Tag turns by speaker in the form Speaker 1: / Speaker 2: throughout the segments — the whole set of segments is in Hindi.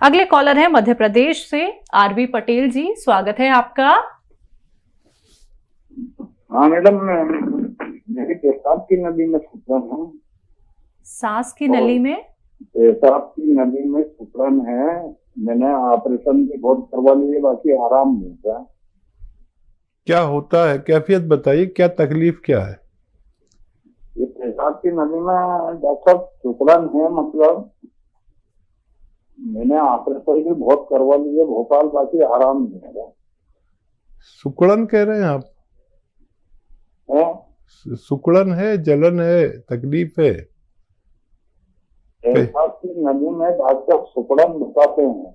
Speaker 1: अगले कॉलर है मध्य प्रदेश से आरबी पटेल जी, स्वागत है आपका।
Speaker 2: हाँ मैडम, मेरी पेशाब की नली में सिकुड़न है।
Speaker 1: सांस की नली में?
Speaker 2: पेशाब की नली में सिकुड़न है। मैंने ऑपरेशन भी बहुत करवा लिए, बाकी आराम नहीं हुआ।
Speaker 3: क्या होता है, कैफियत बताइए, क्या तकलीफ क्या है?
Speaker 2: ये पेशाब की नली में डॉक्टर साहब सिकुड़न है, मतलब मैंने ऑपरेशन भी बहुत करवा लिए भोपाल, बाकी आराम नहीं हुआ।
Speaker 3: सुकड़न कह रहे हैं आप? सुकड़न है, जलन है, तकलीफ है?
Speaker 2: पेशाब की नली में डॉक्टर सिकुड़न बताते हैं।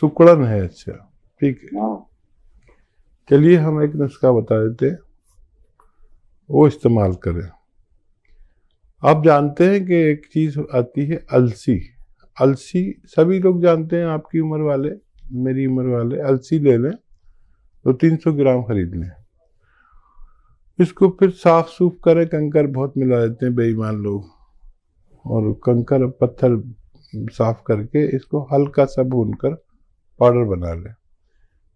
Speaker 3: सुकड़न है, अच्छा ठीक है।
Speaker 2: हाँ।
Speaker 3: चलिए हम एक नुस्खा बता देते हैं, वो इस्तेमाल करें। आप जानते हैं कि एक चीज आती है अलसी। अलसी सभी लोग जानते हैं, आपकी उम्र वाले, मेरी उम्र वाले। अलसी ले लें, तो 300 ग्राम खरीद लें। इसको फिर साफ सूफ करें, कंकर बहुत मिला देते हैं बेईमान लोग, और कंकर पत्थर साफ करके इसको हल्का सा भूनकर पाउडर बना लें,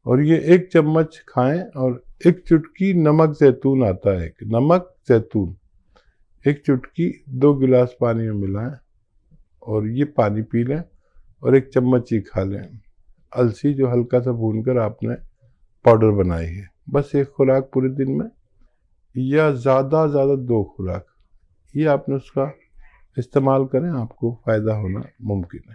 Speaker 3: और ये 1 चम्मच खाएं। और 1 चुटकी नमक जैतून आता है, एक नमक जैतून, 1 चुटकी 2 गिलास पानी में मिलाएं और ये पानी पी लें, और 1 चम्मच ही खा लें। अलसी जो हल्का सा भूनकर आपने पाउडर बनाई है, बस 1 खुराक पूरे दिन में, या ज़्यादा 2 खुराक, ये आपने उसका इस्तेमाल करें, आपको फ़ायदा होना मुमकिन है।